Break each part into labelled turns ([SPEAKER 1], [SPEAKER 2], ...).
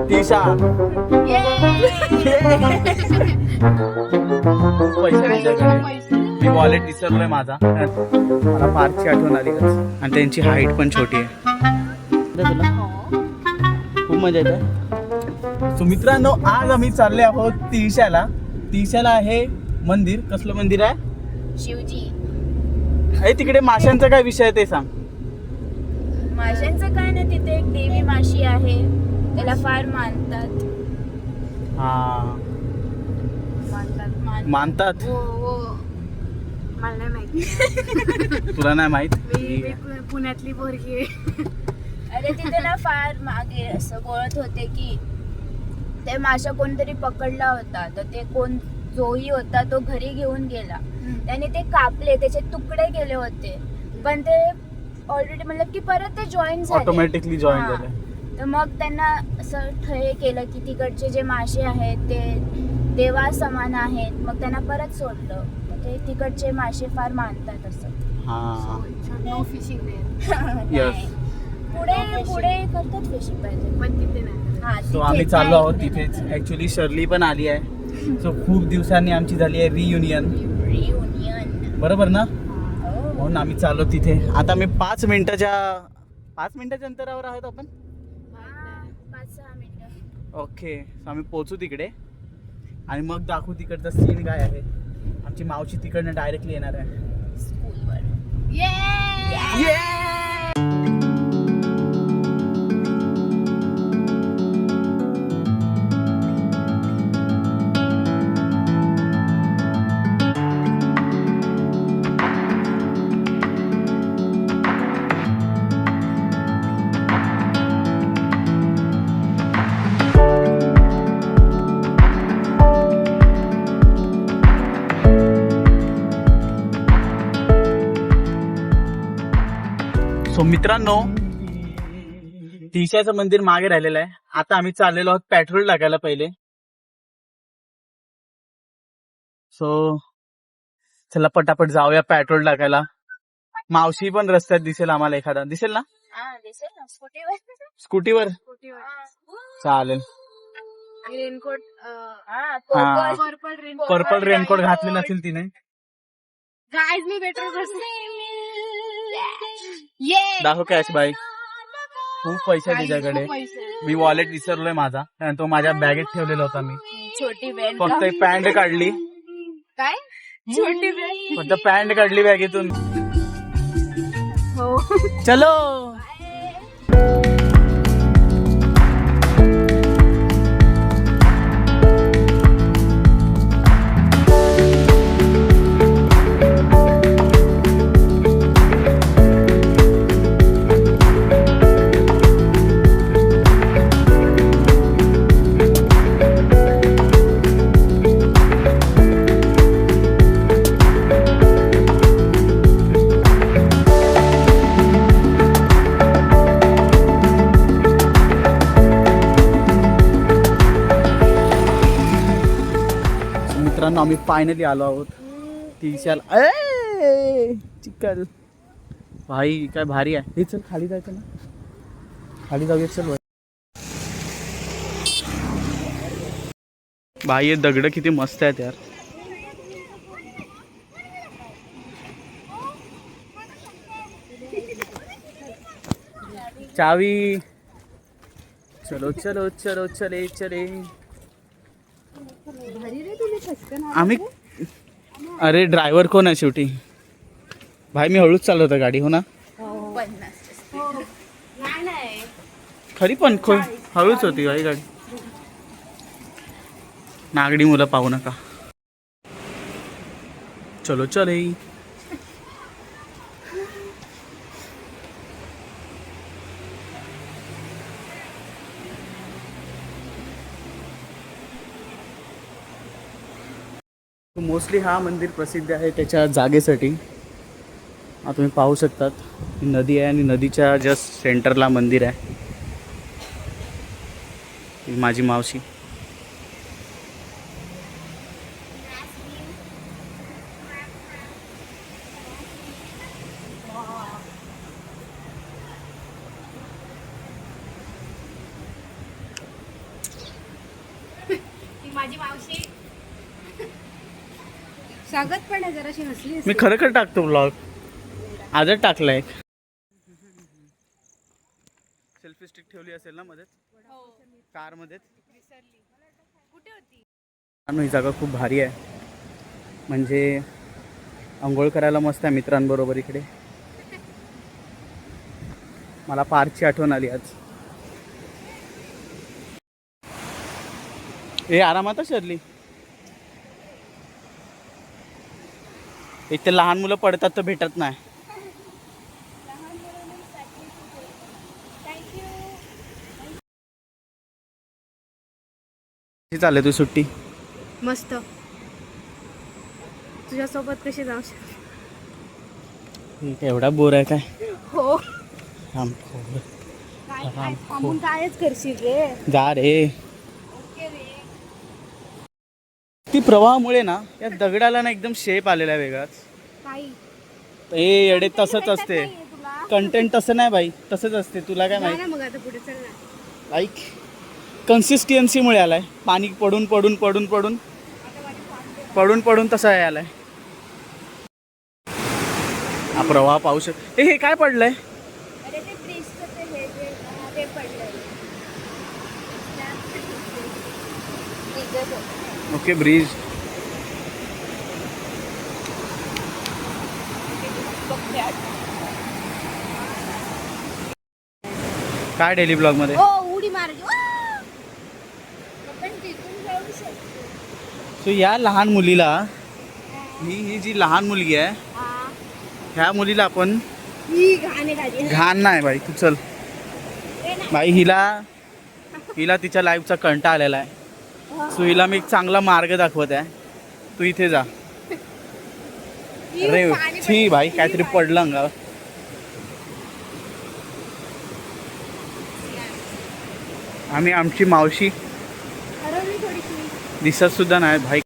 [SPEAKER 1] तिशा पैसे तुझ्याकडे. मी वॉलेट विसरलोय माझा. मला पार्कची आठवण आली आणि त्यांची हाईट पण छोटी आहे. तुला खूप मजा येते. सो मित्रांनो, आज आम्ही चालले आहोत तिशाला. तिशाला आहे मंदिर. कसलं मंदिर आहे?
[SPEAKER 2] शिवजी.
[SPEAKER 1] अरे तिकडे माशांचा काय विषय आहे ते सांग.
[SPEAKER 2] माशांचं काय नाही, तिथे एक देवी माशी आहे, त्याला फार मानतात.
[SPEAKER 1] हा मानतात.
[SPEAKER 2] हो हो, मला नाही माहिती.
[SPEAKER 1] तुला नाही माहित?
[SPEAKER 2] मी पुण्यातली पोरगी आहे. अरे तिथे ना फार मागे असं बोलत होते की ते माशा कोणतरी पकडला होता, तर ते कोण जोही होता तो घरी घेऊन गेला. त्याने ते कापले, त्याचे तुकडे गेले होते, पण ते ऑलरेडी मतलब की परत ते जॉईन झाले,
[SPEAKER 1] ऑटोमॅटिकली जॉईन
[SPEAKER 2] हा.
[SPEAKER 1] झाले.
[SPEAKER 2] तर मग त्यांना असं ठय केलं की तिकडचे जे मासे आहेत ते देवा समान आहेत, मग त्यांना परत सोडलं. मग ते तिकडचे मासे फार मानतात असं.
[SPEAKER 1] हा
[SPEAKER 2] नो फिशिंग
[SPEAKER 1] Yes.
[SPEAKER 2] पुढे पुढे करतात फिशिंग पाहिजे, पण तिथे नाही. हा,
[SPEAKER 1] सो
[SPEAKER 2] तिथे
[SPEAKER 1] आम्ही चाललो
[SPEAKER 2] नाही.
[SPEAKER 1] आहोत तिथेच. ऍक्च्युली शर्ली पण आली आहे. सो खूप दिवसांनी आमची झाली आहे रियुनियन.
[SPEAKER 2] रियुनियन.
[SPEAKER 1] बरोबर ना?
[SPEAKER 2] हो.
[SPEAKER 1] म्हणून आम्ही चाललो तिथे. आता मी 5 मिनिटाच्या अंतरावर आहोत आपण.
[SPEAKER 2] 5-6 मिनिटं.
[SPEAKER 1] ओके, सो आम्ही पोहोचू तिकडे आणि मग दाखवू तिकडचा सीन काय आहे. आमची मावशी तिकडनं डायरेक्टली येणार आहे
[SPEAKER 2] स्कूलवर.
[SPEAKER 1] सो मित्रांनो, तिशाचं मंदिर मागे राहिलेलं आहे. आता आम्ही चाललेलो आहोत पेट्रोल टाकायला पहिले. सो चला पटापट जाऊया पेट्रोल टाकायला. मावशी पण रस्त्यात दिसेल आम्हाला, एखादा दिसेल ना
[SPEAKER 2] हा, दिसेल ना स्कूटीवर.
[SPEAKER 1] स्कूटीवर. चालेल.
[SPEAKER 2] रेनकोट.
[SPEAKER 1] हा.
[SPEAKER 2] पर्पल
[SPEAKER 1] पर्पल रेनकोट घातले नसेल तिने.
[SPEAKER 2] गाइस मी पेट्रोल
[SPEAKER 1] दाखव कॅश बाई. खूप पैसे तुझ्याकडे. मी वॉलेट विसरलोय माझा, कारण तो माझ्या बॅगेत ठेवलेला होता. मी
[SPEAKER 2] छोटी बॅग.
[SPEAKER 1] फक्त एक पॅन्ट काढली.
[SPEAKER 2] काय छोटी बॅग?
[SPEAKER 1] फक्त पॅन्ट काढली बॅगेतून.
[SPEAKER 2] हो.
[SPEAKER 1] चलो. मित्रांनो, आम्ही फायनली आलो आहोत तिशाला. चिकल भाई काय भारी आहे. हे चल खाली जायचं ना, खाली जाऊया. चल भाई, हे दगड किती मस्त आहेत यार. चावी. चलो चलो चलो चले चले. आम्ही अरे ड्रायव्हर कोण आहे शेवटी? भाई मी हळूच चालवतो गाडी. हो ना?
[SPEAKER 2] 50. नाही
[SPEAKER 1] खरी पण हळूच होती भाई गाडी. नागडी मुलं पाहू नका. चलो चले. मोस्टली हा मंदिर प्रसिद्ध आहे त्याच्या जागेसाठी. आता तुम्ही पाहू शकतात, ही नदी आहे आणि नदीच्या जस्ट सेंटरला मंदिर आहे. ही माझी मावशी.
[SPEAKER 2] माझी मावशी स्वागत पण आहे जराशी हसली
[SPEAKER 1] मी खरं टाकतो ब्लॉग आजच टाकलाय. सेल्फी स्टिक ठेवली असेल ना मध्ये कार मध्ये.
[SPEAKER 2] कुठे होती?
[SPEAKER 1] ही जागा खूप भारी आहे, म्हणजे आंघोळ करायला मस्त आहे मित्रांबरोबर इकडे. मला पार्कची आठवण आली आज. हे आरामात शरली. एक तर लहान मुलं पडतात तर भेटत नाही. कशी चालली तुझी सुट्टी?
[SPEAKER 2] मस्त. तुझ्यासोबत कशी जाऊ शकते?
[SPEAKER 1] एवढा बोर आहे काय?
[SPEAKER 2] हो.
[SPEAKER 1] रामखोर.
[SPEAKER 2] काय थांबून कायच करशील रे?
[SPEAKER 1] जा रे.
[SPEAKER 2] ओके रे.
[SPEAKER 1] ती प्रवाहामुळे ना या दगडाला ना एकदम शेप आलेला आहे वेगळाच.
[SPEAKER 2] काही
[SPEAKER 1] ए येडे तसंच असते.
[SPEAKER 2] तुला
[SPEAKER 1] कंटेंट तसं नाही बाई, तसंच असते. तुला काय माहिती?
[SPEAKER 2] मग आता पुढे चल ना.
[SPEAKER 1] लाईक कन्सिस्टन्सीमुळे आलाय. पाणी पडून पडून पडून पडून पडून पडून तसा हे आलाय. हा प्रवाह पाहू शकतो. हे काय पडलंय?
[SPEAKER 2] अरे ते ब्रिजचं ते हे ते पडलंय.
[SPEAKER 1] Okay bridge. काय डेली ब्लॉग मध्ये?
[SPEAKER 2] ओ उडी मारली. आपण तिथून जाऊ शकतो.
[SPEAKER 1] सो या लहान मुलीला, ही जी लहान मुलगी आहे, ह्या मुलीला आपण
[SPEAKER 2] ही घाणे झाली.
[SPEAKER 1] घाण नाही बाई, तू चल बाई. हिला तिच्या लाईफचा कंटाळा आलेला आहे. सो हिला मी एक चांगला मार्ग दाखवत आहे. तू इथे जा. अरे छी भाई, काहीतरी पडलं अंगावर. आम्ही आमची मावशी
[SPEAKER 2] हरवली थोडीशी.
[SPEAKER 1] दिसत सुद्धा नाही भाई.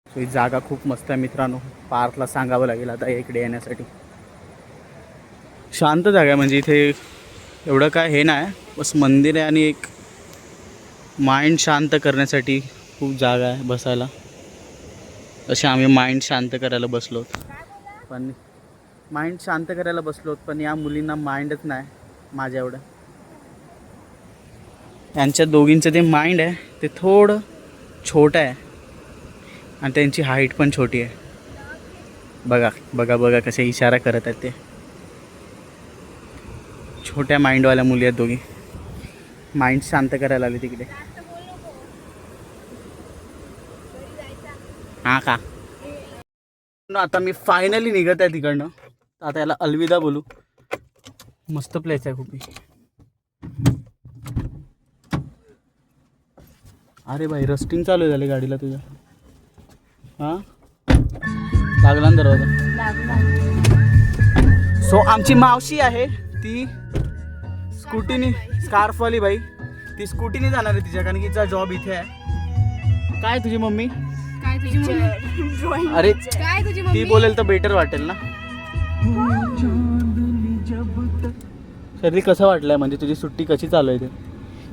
[SPEAKER 1] ही जागा खूप मस्त आहे मित्रांनो. पार्कला सांगावं लागेल आता इकडे येण्यासाठी. शांत जागा आहे, म्हणजे इथे एवढं काय हे नाही, बस मंदिर आहे आणि एक माइंड शांत करण्यासाठी खूप जागा आहे बसायला. असे आम्ही माइंड शांत करायला बसलो, पण माइंड शांत करायला बसलो, पण या मुलींना माइंडच नाही माझ्या एवढं. यांच्या दोघींचं ते माइंड आहे ते थोडं छोटं आहे आणि त्यांची हाईट पण छोटी आहे. बघा बघा बघा कसे इशारा करत आहेत ते. छोट्या माइंडवाल्या मुली आहेत दोघी. माइंड शांत करायला आले तिकडे. हां का? आता मी फायनली निघत आहे तिकडनं. आता याला अलविदा बोलू. मस्त प्लेस आहे खूप. अरे भाई रस्टिंग चालू झाली गाडीला तुझ्या. हां लागला ना दरवाजा. सो आमची मावशी आहे ती स्कूटीने, स्कार्फवाली बाई, ती स्कूटीने जाणार आहे तिच्या, कारण की तिचा जॉब इथे आहे. काय तुझी मम्मी?
[SPEAKER 2] काय तुझी मम्मी?
[SPEAKER 1] अरे
[SPEAKER 2] काय तुझी
[SPEAKER 1] ती
[SPEAKER 2] मम्मी?
[SPEAKER 1] बोलेल तर बेटर वाटेल ना. सर्दी कसं वाटलंय, म्हणजे तुझी सुट्टी कशी चालू आहे? ते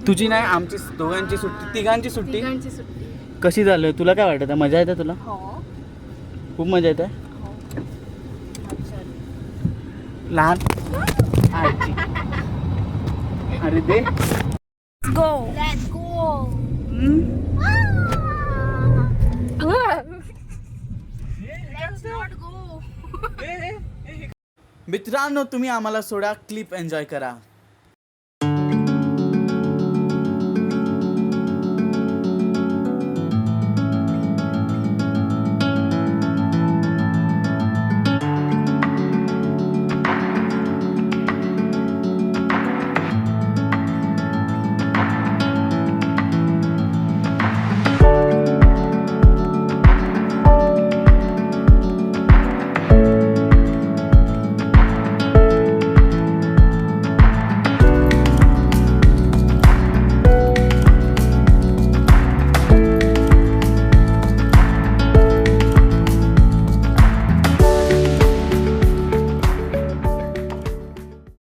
[SPEAKER 1] तुझी नाही, आमची दोघांची सुट्टी, तिघांची सुट्टी
[SPEAKER 2] तिघांची सुट्टी.
[SPEAKER 1] कशी चालू आहे? तुला काय वाटत आहे? मजा येते तुला?
[SPEAKER 2] हो.
[SPEAKER 1] खूप मजा येते.
[SPEAKER 2] हो.
[SPEAKER 1] लहान आजी. अरे दे.
[SPEAKER 2] Go. Let's go. Let's not go.
[SPEAKER 1] मित्रांनो तुम्ही आम्हाला सोडा, क्लिप एन्जॉय करा.